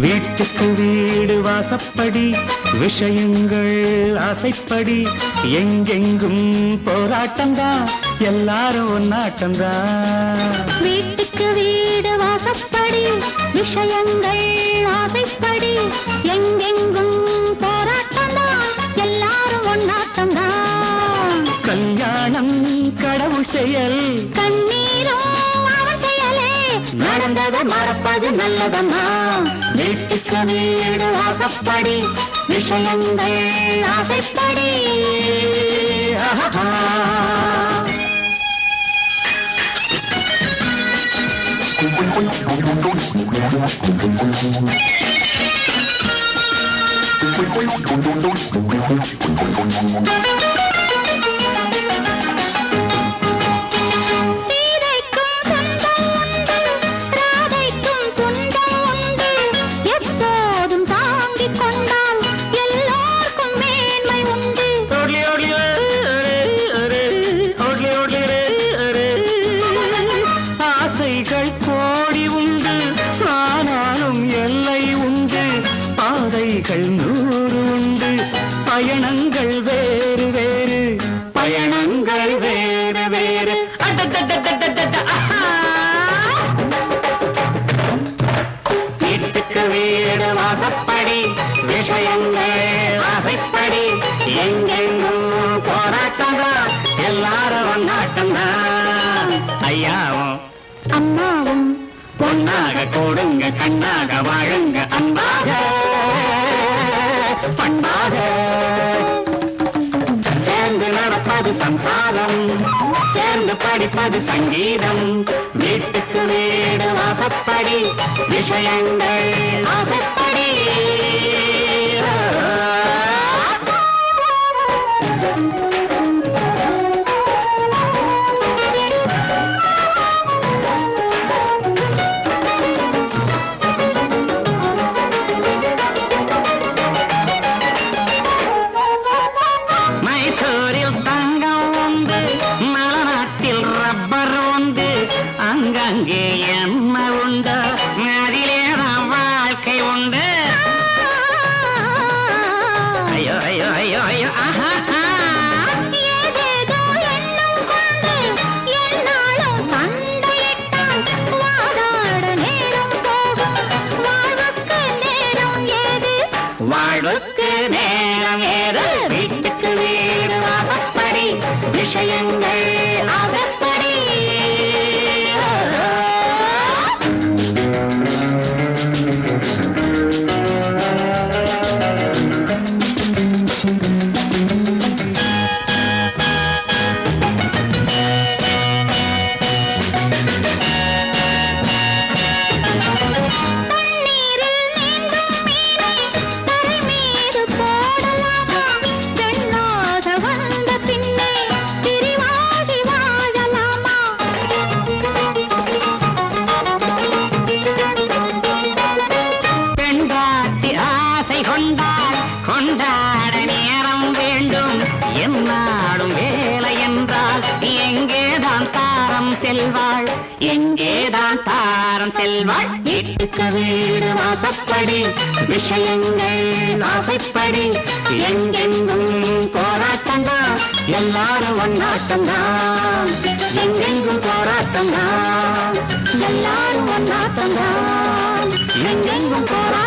வீட்டுக்கு வீடு வாசப்படி விஷயங்கள் ஆசைப்படி எங்கெங்கும் போராட்டம்தான் எல்லாரும் ஒன்னாட்டம்தான். வீட்டுக்கு வீடு வாசப்படி விஷயங்கள் ஆசைப்படி எங்கெங்கும் போராட்டம்தான் எல்லாரும் ஒன்னாட்டம்தான். கல்யாணம் கடவுள் செயல் கண்ணீரும் அவன் செயலே நடந்ததை மறப்பது நல்லதம்மா. வீட்டுக்கு வீடு வாசப்படி விஷயங்கள் ஆசைப்படி. கோடி உண்டு ஆனாலும் எல்லை உண்டு பாதைகள் 100 உண்டு பயணங்கள் வேறு வேறு பயணங்கள் வேறு வேறு. வீட்டுக்கு வீடு வாசப்படி விஷயங்கள் ஆசைப்படி எங்கெங்கும் போராட்டம்தான் எல்லாரும் ஒன்னாட்டம்தான். ஐயாவும் அம்மாவும் பொன்னாக கொடுங்க கண்ணாக வாழுங்க அன்பாக பண்பாக சேர்ந்து நடப்பது சம்சாரம் சேர்ந்து படிப்பது சங்கீதம். வீட்டுக்கு வீடு வாசப்படி விஷயங்கள் ஆசைப்படி. அங்கே என்ன உண்டு அதிலேதான் வாழ்க்கை உண்டு. ஐயோ ஐயோ ஐயோ ஐயோ ஏதேதோ எண்ணம் கொண்டு என்னாலும் சண்டையிட்டால் வாதாட நேரம் போகும். வாழ்வுக்கு நேரம் ஏது வாழ்வுக்கு நேரம் ஏது. வீட்டுக்கு வீடு வாசப்படி விஷயங்கள் ஆசைப்படி. கொண்டாட நேரம் வேண்டும் என்னாலும் வேலை என்றால் எங்கேதான் தாரம் செல்வாள் எங்கேதான் தாரம் செல்வாள். வீட்டுக்கு வீடு வாசப்படி விஷயங்கள் ஆசைப்படி எங்கெங்கும் போராட்டம்தான் எல்லாரும் ஒன்னாட்டம்தான். எங்கெங்கும் போராட்டம்தான் எல்லாரும் ஒன்னாட்டம்தான். எங்கெங்கும் போராட்டம்.